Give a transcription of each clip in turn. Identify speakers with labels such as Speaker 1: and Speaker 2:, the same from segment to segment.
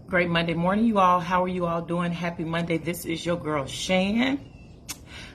Speaker 1: Great Monday morning, you all. How are you all doing? Happy Monday. This is your girl, Shan.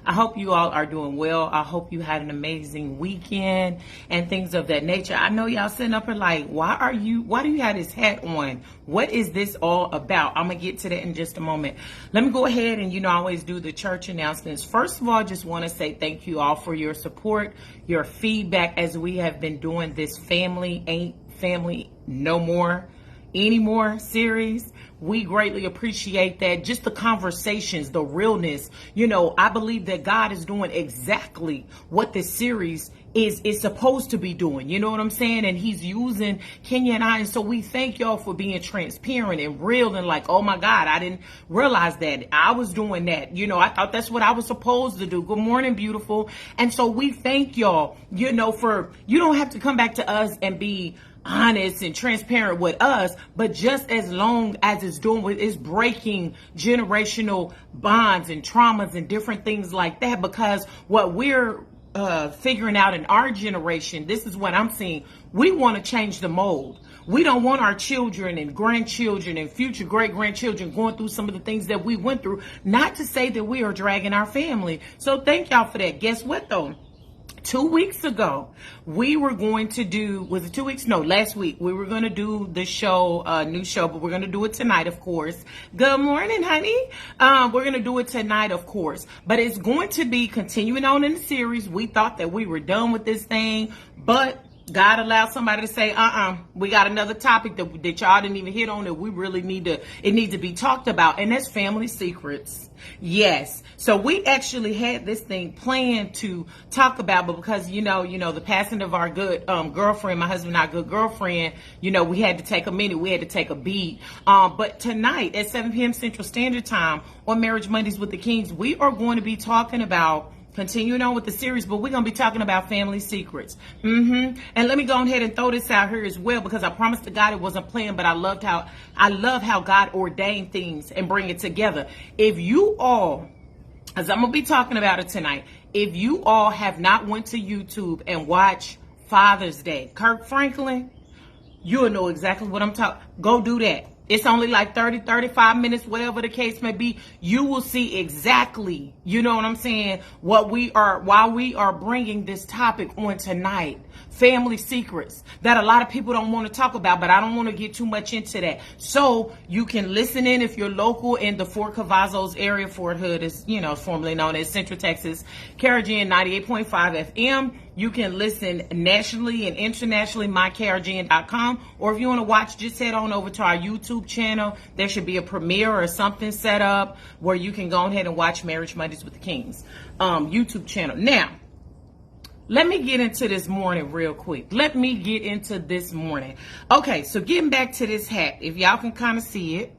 Speaker 1: I hope you all are doing well. I hope you had an amazing weekend and things of that nature. I know y'all sitting up here like, why do you have this hat on? What is this all about? I'm going to get to that in just a moment. Let me go ahead and, I always do the church announcements. First of all, I just want to say thank you all for your support, your feedback as we have been doing this Family Ain't Family No More Anymore series. We greatly appreciate that. Just the conversations, the realness. I believe that God is doing exactly what this series is supposed to be doing. You know what I'm saying? And he's using Kenya and I. And so we thank y'all for being transparent and real and like, oh my God, I didn't realize that I was doing that. I thought that's what I was supposed to do. Good morning, beautiful. And so we thank y'all, for, you don't have to come back to us and be honest and transparent with us, but just as long as it's breaking generational bonds and traumas and different things like that, because what we're figuring out in our generation, this is what I'm seeing. We want to change the mold. We don't want our children and grandchildren and future great-grandchildren going through some of the things that we went through. Not to say that we are dragging our family. So thank y'all for that. Guess what though? 2 weeks ago, we were going to do, was it 2 weeks? No, last week, we were going to do the show, new show, but we're going to do it tonight, of course. Good morning, honey. We're going to do it tonight, of course, but it's going to be continuing on in the series. We thought that we were done with this thing, but God allowed somebody to say, we got another topic that y'all didn't even hit on that we really it needs to be talked about. And that's family secrets. Yes. So we actually had this thing planned to talk about, but because, the passing of our good girlfriend, my husband, our good girlfriend, we had to take a minute. We had to take a beat. But tonight at 7 p.m. Central Standard Time on Marriage Mondays with the Kings, we are going to be talking about continuing on with the series, but we're going to be talking about family secrets. And let me go ahead and throw this out here as well, because I promised to God it wasn't planned, but I love how God ordained things and bring it together. If you all, as I'm going to be talking about it tonight, if you all have not went to YouTube and watched Father's Day, Kirk Franklin, you'll know exactly what I'm talking. Go do that. It's only like 30, 35 minutes, whatever the case may be. You will see exactly, you know what I'm saying, why we are bringing this topic on tonight. Family secrets that a lot of people don't want to talk about, but I don't want to get too much into that. So you can listen in if you're local in the Fort Cavazos area. Fort Hood is, formerly known as Central Texas, KRGN 98.5 FM. You can listen nationally and internationally, mykrgn.com. Or if you want to watch, just head on over to our YouTube channel. There should be a premiere or something set up where you can go ahead and watch Marriage Mondays with the Kings YouTube channel. Now, let me get into this morning real quick. Okay, so getting back to this hat, if y'all can kind of see it,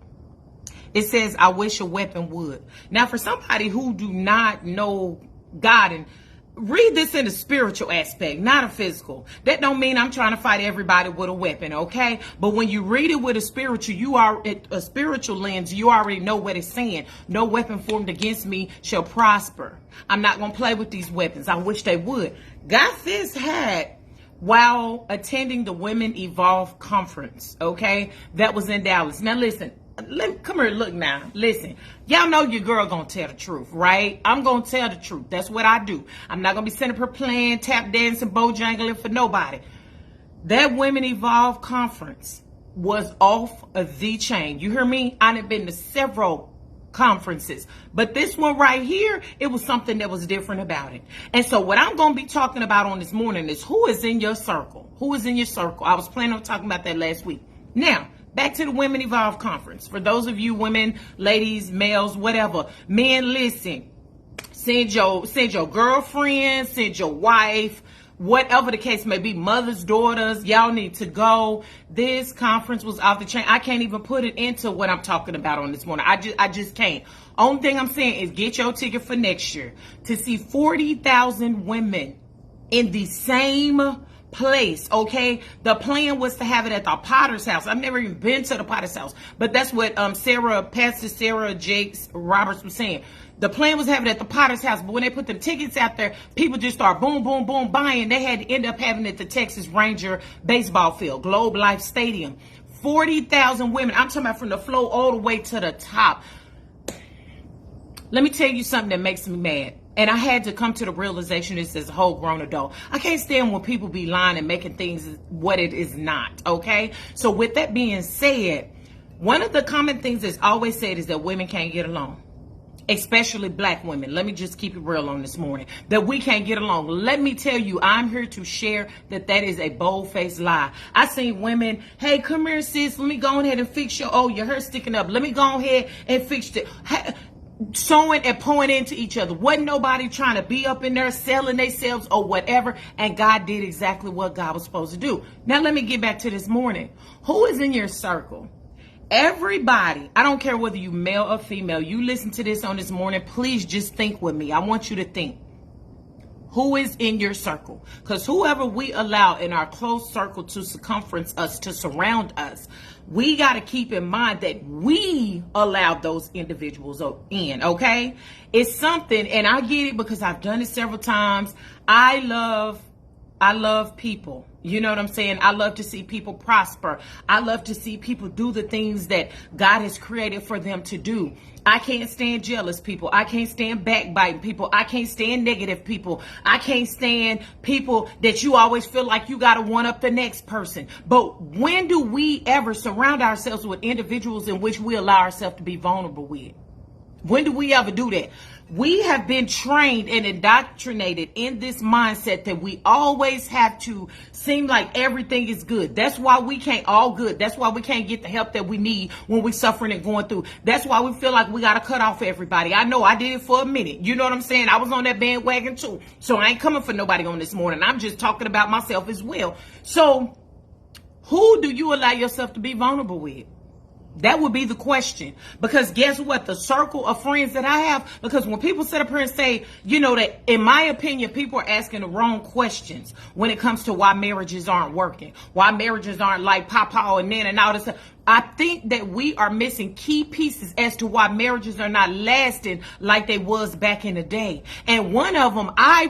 Speaker 1: it says, I wish a weapon would. Now, for somebody who do not know God, and read this in a spiritual aspect, not a physical. That don't mean I'm trying to fight everybody with a weapon, okay? But when you read it with a spiritual lens, you already know what it's saying. No weapon formed against me shall prosper. I'm not going to play with these weapons. I wish they would. Got this hat while attending the Women Evolve conference, okay? That was in Dallas. Now listen. Come here, look now. Listen, y'all know your girl gonna tell the truth, right? I'm gonna tell the truth. That's what I do. I'm not gonna be sitting up here playing, tap dancing, bojangling for nobody. That Women Evolve conference was off of the chain. You hear me? I've been to several conferences, but this one right here, it was something that was different about it. And so what I'm gonna be talking about on this morning is who is in your circle. Who is in your circle? I was planning on talking about that last week. Now, back to the Women Evolve conference. For those of you women, ladies, males, whatever, men, listen. Send your girlfriend, send your wife, whatever the case may be, mothers, daughters, y'all need to go. This conference was off the chain. I can't even put it into what I'm talking about on this morning. I just can't. Only thing I'm saying is get your ticket for next year to see 40,000 women in the same place, okay? The plan was to have it at the Potter's house. I've never even been to the Potter's house, but that's what Pastor Sarah Jakes Roberts was saying. The plan was having it at the Potter's house, but when they put them tickets out there, people just start boom, boom, boom buying. They had to end up having it at the Texas Ranger baseball field, Globe Life Stadium. 40,000 women. I'm talking about from the floor all the way to the top. Let me tell you something that makes me mad. And I had to come to the realization this as a whole grown adult. I can't stand when people be lying and making things what it is not, okay? So with that being said, one of the common things that's always said is that women can't get along. Especially black women. Let me just keep it real on this morning. That we can't get along. Let me tell you, I'm here to share that is a bold-faced lie. I seen women, hey, come here, sis. Let me go ahead and fix your hair sticking up. Let me go ahead and fix it. Sewing and pouring into each other. Wasn't nobody trying to be up in there selling themselves or whatever. And God did exactly what God was supposed to do. Now let me get back to this morning. Who is in your circle? Everybody, I don't care whether you male or female, you listen to this on this morning, please just think with me. I want you to think. Who is in your circle? Because whoever we allow in our close circle to circumference us, to surround us, we got to keep in mind that we allowed those individuals in, okay? It's something, and I get it because I've done it several times. I love people. You know what I'm saying? I love to see people prosper. I love to see people do the things that God has created for them to do. I can't stand jealous people. I can't stand backbiting people. I can't stand negative people. I can't stand people that you always feel like you got to one up the next person. But when do we ever surround ourselves with individuals in which we allow ourselves to be vulnerable with? When do we ever do that? We have been trained and indoctrinated in this mindset that we always have to seem like everything is good. That's why we can't all good. That's why we can't get the help that we need when we're suffering and going through. That's why we feel like we got to cut off everybody. I know I did it for a minute. You know what I'm saying? I was on that bandwagon too. So I ain't coming for nobody on this morning. I'm just talking about myself as well. So who do you allow yourself to be vulnerable with? That would be the question. Because guess what? The circle of friends that I have, because when people sit up here and say, you know, that in my opinion, people are asking the wrong questions when it comes to why marriages aren't working, why marriages aren't like Papa and Nan and all this stuff. I think that we are missing key pieces as to why marriages are not lasting like they was back in the day. And one of them, I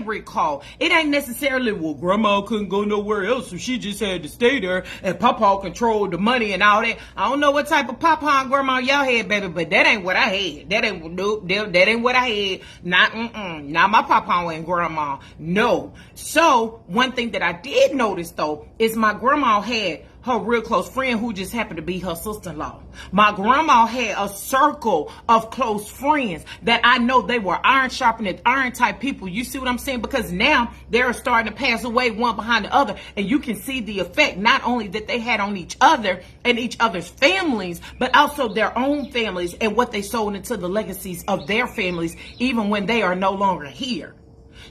Speaker 1: recall, it ain't necessarily, well, grandma couldn't go nowhere else, so she just had to stay there, and Papa controlled the money and all that. I don't know what type of Papa and grandma y'all had, baby, but that ain't what I had. That ain't what I had. Not my Papa and grandma. No. So one thing that I did notice though is my grandma had her real close friend who just happened to be her sister-in-law. My grandma had a circle of close friends that I know they were iron sharpening iron type people. You see what I'm saying? Because now they're starting to pass away one behind the other. And you can see the effect not only that they had on each other and each other's families, but also their own families and what they sold into the legacies of their families, even when they are no longer here.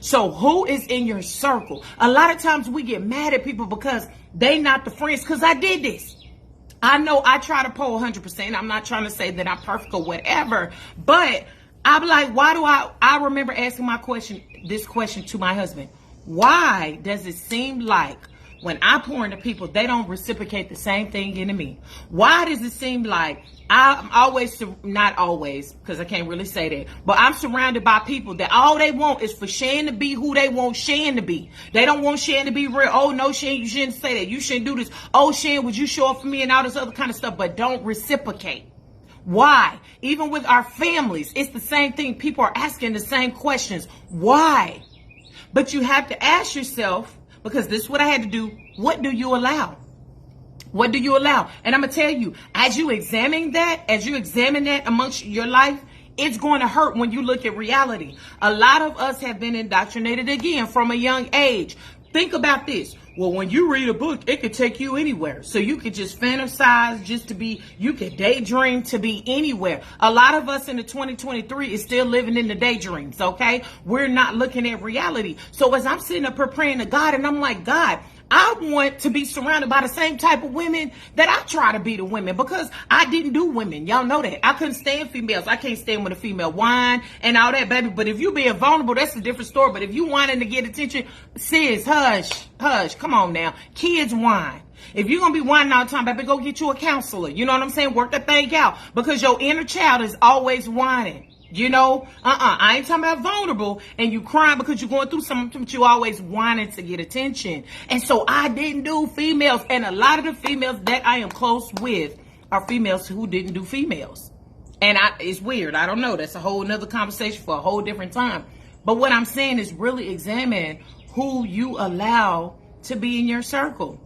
Speaker 1: So who is in your circle? A lot of times we get mad at people because they not the friends, because I did this. I know I try to pull 100%. I'm not trying to say that I'm perfect or whatever, but I'm like, why do I remember asking this question to my husband. Why does it seem like when I pour into people, they don't reciprocate the same thing into me? Why does it seem like I'm always, not always, because I can't really say that, but I'm surrounded by people that all they want is for Shan to be who they want Shan to be. They don't want Shan to be real. Oh, no, Shan, you shouldn't say that. You shouldn't do this. Oh, Shan, would you show up for me and all this other kind of stuff, but don't reciprocate. Why? Even with our families, it's the same thing. People are asking the same questions. Why? But you have to ask yourself, because this is what I had to do, what do you allow? What do you allow? And I'm going to tell you, as you examine that amongst your life, it's going to hurt when you look at reality. A lot of us have been indoctrinated again from a young age. Think about this. Well, when you read a book, it could take you anywhere. So you could just fantasize you could daydream to be anywhere. A lot of us in the 2023 is still living in the daydreams, okay? We're not looking at reality. So as I'm sitting up here praying to God, and I'm like, God, I want to be surrounded by the same type of women that I try to be the women, because I didn't do women. Y'all know that. I couldn't stand females. I can't stand when a female whine and all that, baby. But if you being vulnerable, that's a different story. But if you whining to get attention, sis, hush. Come on now. Kids whine. If you're going to be whining all the time, baby, go get you a counselor. You know what I'm saying? Work that thing out, because your inner child is always whining. I ain't talking about vulnerable and you crying because you're going through something, but you always wanted to get attention. And so I didn't do females. And a lot of the females that I am close with are females who didn't do females. And it's weird. I don't know. That's a whole nother conversation for a whole different time. But what I'm saying is really examine who you allow to be in your circle.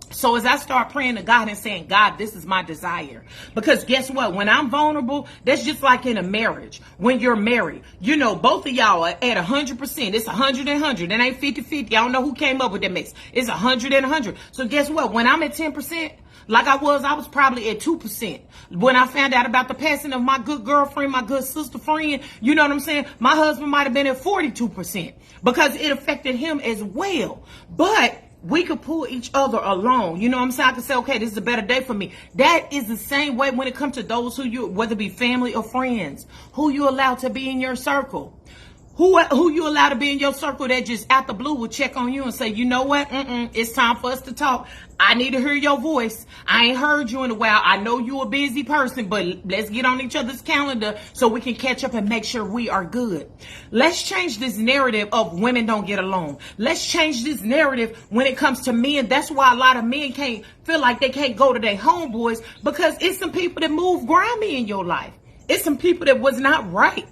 Speaker 1: So as I start praying to God and saying, God, this is my desire. Because guess what? When I'm vulnerable, that's just like in a marriage. When you're married, both of y'all are at 100%. It's 100 and 100. It ain't 50-50. I don't know who came up with that mix. It's 100 and 100. So guess what? When I'm at 10%, like I was probably at 2%. When I found out about the passing of my good girlfriend, my good sister friend, you know what I'm saying? My husband might have been at 42% because it affected him as well. But we could pull each other along. You know what I'm saying? I could say, okay, this is a better day for me. That is the same way when it comes to those whether it be family or friends, who you allow to be in your circle. Who you allow to be in your circle that just out the blue will check on you and say, you know what? It's time for us to talk. I need to hear your voice. I ain't heard you in a while. I know you're a busy person, but let's get on each other's calendar so we can catch up and make sure we are good. Let's change this narrative of women don't get along. Let's change this narrative when it comes to men. That's why a lot of men can't feel like they can't go to their homeboys, because it's some people that move grimy in your life. It's some people that was not right.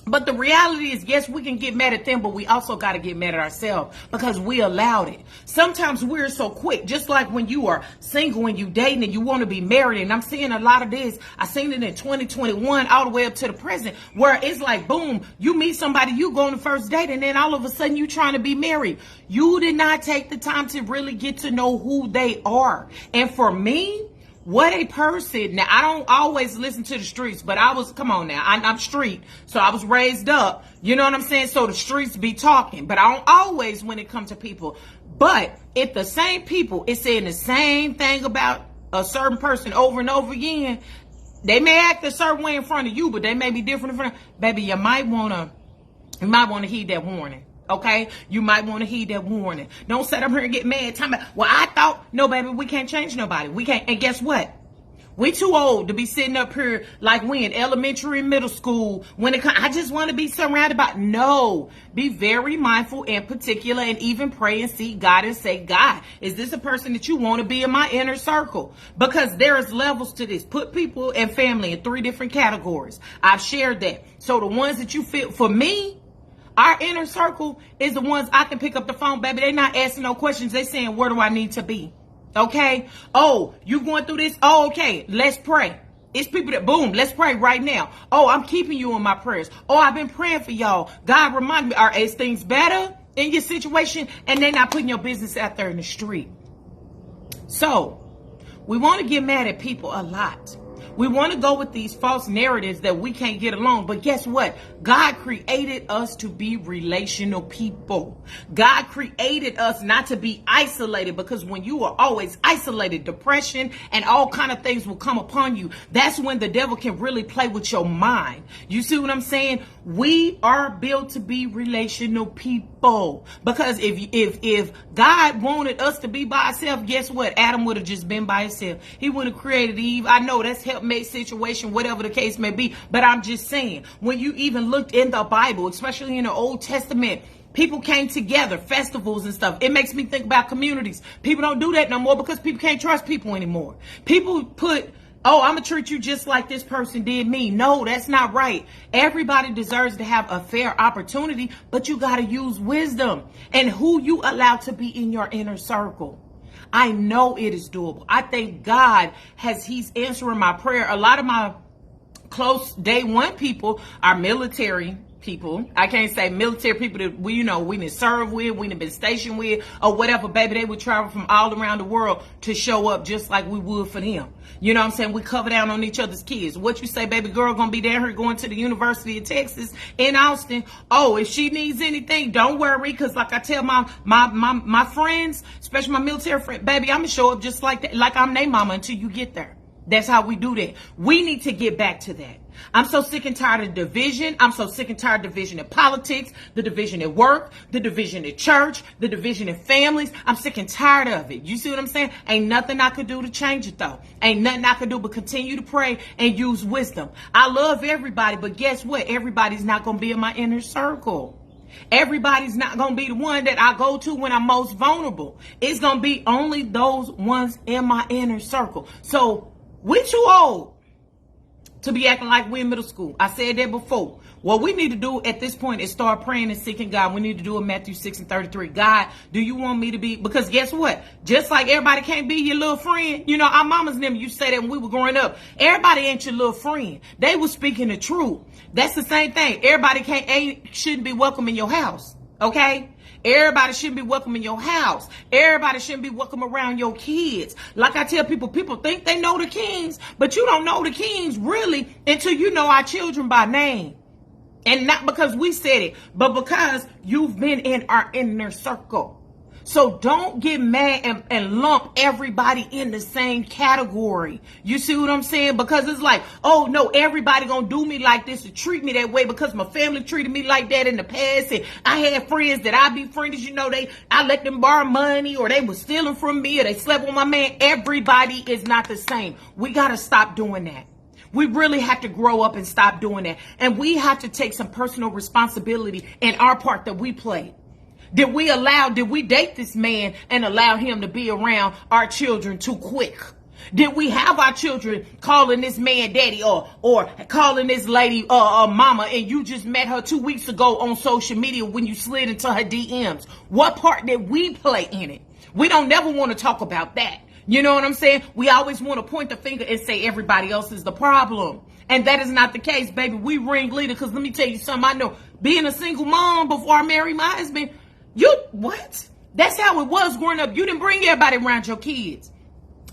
Speaker 1: But the reality is, yes, we can get mad at them, but we also got to get mad at ourselves because we allowed it. Sometimes we're so quick, just like when you are single and you dating and you want to be married. And I'm seeing a lot of this. I seen it in 2021 all the way up to the present, where it's like, boom, you meet somebody, you go on the first date, and then all of a sudden you trying to be married. You did not take the time to really get to know who they are. And for me, what a person. Now, I don't always listen to the streets, but come on now, I'm street. So I was raised up, you know what I'm saying? So the streets be talking, but I don't always when it comes to people. But if the same people is saying the same thing about a certain person over and over again, they may act a certain way in front of you, but they may be different in front of, baby, you might want to heed that warning. Okay, you might want to heed that warning. Don't sit up here and get mad. Talking about, well, I thought, no, baby, we can't change nobody. We can't. And guess what? We too old to be sitting up here like we in elementary and middle school. I just want to be surrounded by. No, be very mindful and particular, and even pray and seek God and say, God, is this a person that you want to be in my inner circle? Because there's levels to this. Put people and family in 3 different categories. I've shared that. So the ones that you fit for me, our inner circle is the ones I can pick up the phone, baby. They're not asking no questions. They saying, where do I need to be? Okay. Oh, you going through this? Oh, okay. Let's pray. It's people that, boom, let's pray right now. Oh, I'm keeping you in my prayers. Oh, I've been praying for y'all. God remind me, is things better in your situation? And they're not putting your business out there in the street. So we want to get mad at people a lot. We want to go with these false narratives that we can't get along. But guess what? God created us to be relational people. God created us not to be isolated, because when you are always isolated, depression and all kind of things will come upon you. That's when the devil can really play with your mind. You see what I'm saying? We are built to be relational people, because if God wanted us to be by ourselves, guess what? Adam would have just been by himself. He would have created Eve. I know that's helpmate situation, whatever the case may be. But I'm just saying, when you even looked in the Bible, especially in the Old Testament, people came together, festivals and stuff. It makes me think about communities. People don't do that no more because people can't trust people anymore. People put, oh, I'm going to treat you just like this person did me. No, that's not right. Everybody deserves to have a fair opportunity, but you got to use wisdom and who you allow to be in your inner circle. I know it is doable. I thank God he's answering my prayer. A lot of my close day one people are military people. I can't say military people that we been served with, we been stationed with, or whatever, baby. They would travel from all around the world to show up just like we would for them. You know what I'm saying? We cover down on each other's kids. What you say, baby girl gonna be down here going to the University of Texas in Austin. Oh, if she needs anything, don't worry, because like I tell my friends, especially my military friend, baby, I'm gonna show up just like that, like I'm their mama until you get there. That's how we do that. We need to get back to that. I'm so sick and tired of division. I'm so sick and tired of division in politics, the division at work, the division at church, the division in families. I'm sick and tired of it. You see what I'm saying? Ain't nothing I could do to change it though. Ain't nothing I could do but continue to pray and use wisdom. I love everybody, but guess what? Everybody's not going to be in my inner circle. Everybody's not going to be the one that I go to when I'm most vulnerable. It's going to be only those ones in my inner circle. So we too old to be acting like we're in middle school. I said that before. What we need to do at this point is start praying and seeking God. We need to do a Matthew 6:33. God, do you want me to be? Because guess what? Just like everybody can't be your little friend. You know, our mamas and them used to say that when we were growing up. Everybody ain't your little friend. They were speaking the truth. That's the same thing. Everybody shouldn't be welcome in your house. Okay? Everybody shouldn't be welcome in your house. Everybody shouldn't be welcome around your kids. Like I tell people think they know the kings, but you don't know the kings really until you know our children by name. And not because we said it, but because you've been in our inner circle. So don't get mad and lump everybody in the same category. You see what I'm saying? Because it's like, oh no, everybody gonna do me like this or treat me that way because my family treated me like that in the past. And I had friends that I befriended, you know, I let them borrow money or they was stealing from me or they slept with my man. Everybody is not the same. We gotta stop doing that. We really have to grow up and stop doing that. And we have to take some personal responsibility in our part that we played. Did we date this man and allow him to be around our children too quick? Did we have our children calling this man daddy or calling this lady mama and you just met her 2 weeks ago on social media when you slid into her DMs? What part did we play in it? We don't never want to talk about that. You know what I'm saying? We always want to point the finger and say everybody else is the problem. And that is not the case, baby. We ringleader, because let me tell you something. I know being a single mom before I married my husband, what? That's how it was growing up. You didn't bring everybody around your kids.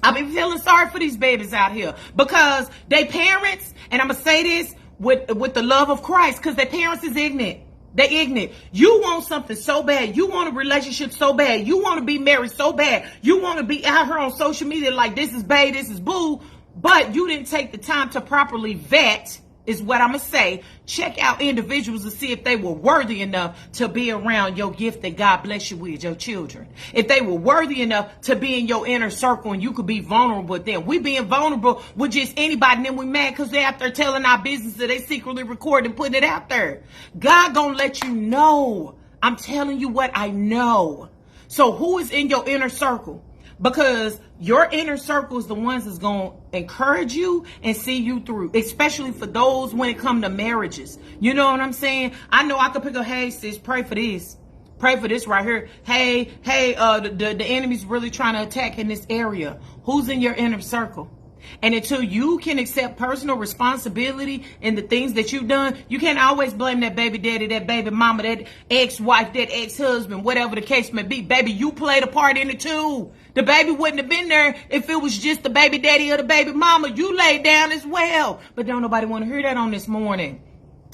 Speaker 1: I've been feeling sorry for these babies out here because they parents, and I'm going to say this with the love of Christ, because their parents is ignorant. They're ignorant. You want something so bad. You want a relationship so bad. You want to be married so bad. You want to be out here on social media like this is bae, this is boo, but you didn't take the time to properly vet, is what I'm going to say. Check out individuals to see if they were worthy enough to be around your gift that God bless you with, your children. If they were worthy enough to be in your inner circle and you could be vulnerable with them. We being vulnerable with just anybody, and then we mad because they're out there telling our business that they secretly record and putting it out there. God gonna let you know. I'm telling you what I know. So who is in your inner circle? Because your inner circle is the ones that's going to encourage you and see you through, especially for those when it comes to marriages. You know what I'm saying? I know I could pick up, hey, sis, pray for this. Pray for this right here. Hey, the enemy's really trying to attack in this area. Who's in your inner circle? And until you can accept personal responsibility in the things that you've done, you can't always blame that baby daddy, that baby mama, that ex-wife, that ex-husband, whatever the case may be. Baby, you played a part in it too. The baby wouldn't have been there if it was just the baby daddy or the baby mama. You laid down as well. But don't nobody want to hear that on this morning.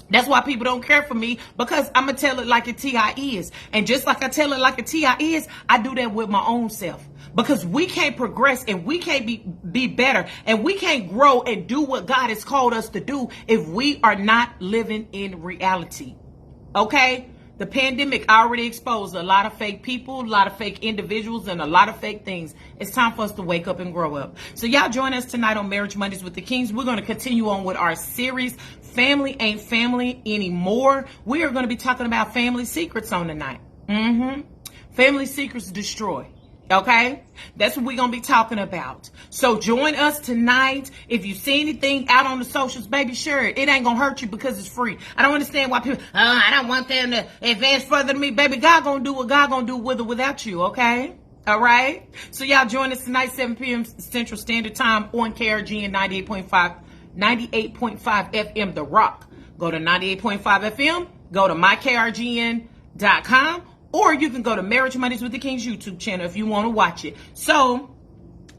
Speaker 1: That's why people don't care for me, because I'm going to tell it like a T.I. is. And just like I tell it like a T.I. is, I do that with my own self. Because we can't progress and we can't be better and we can't grow and do what God has called us to do if we are not living in reality. Okay? The pandemic already exposed a lot of fake people, a lot of fake individuals, and a lot of fake things. It's time for us to wake up and grow up. So y'all join us tonight on Marriage Mondays with the Kings. We're going to continue on with our series, Family Ain't Family Anymore. We are going to be talking about family secrets on tonight. Family secrets destroy. Okay, that's what we're going to be talking about. So join us tonight. If you see anything out on the socials, baby, share it. It ain't going to hurt you because it's free. I don't understand why people, I don't want them to advance further than me. Baby, God going to do what God going to do with or without you, okay? All right? So y'all join us tonight, 7 p.m. Central Standard Time on KRGN 98.5 FM, The Rock. Go to 98.5 FM. Go to mykrgn.com. Or you can go to Marriage Mondays with the Kings YouTube channel if you want to watch it. So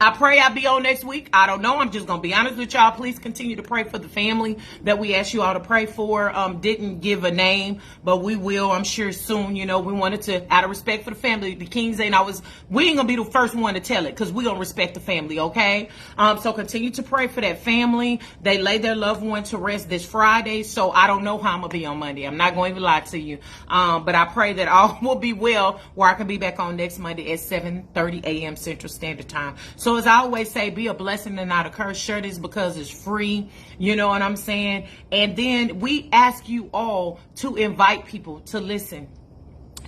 Speaker 1: I pray I'll be on next week. I don't know. I'm just going to be honest with y'all. Please continue to pray for the family that we asked you all to pray for. Didn't give a name, but we will, I'm sure, soon. You know, we wanted to, out of respect for the family, the Kings ain't always, we ain't going to be the first one to tell it because we going to respect the family, okay? So continue to pray for that family. They lay their loved one to rest this Friday, so I don't know how I'm going to be on Monday. I'm not going to lie to you. But I pray that all will be well where I can be back on next Monday at 7:30 a.m. Central Standard Time. So as I always say, be a blessing and not a curse. Share this because it's free. You know what I'm saying? And then we ask you all to invite people to listen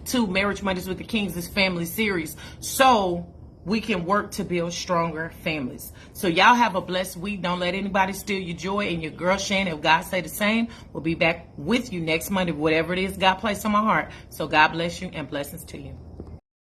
Speaker 1: to Marriage Mondays with the Kings, this family series, so we can work to build stronger families. So y'all have a blessed week. Don't let anybody steal your joy. And your girl Shan, if God say the same, will be back with you next Monday, whatever it is God placed on my heart. So God bless you and blessings to you.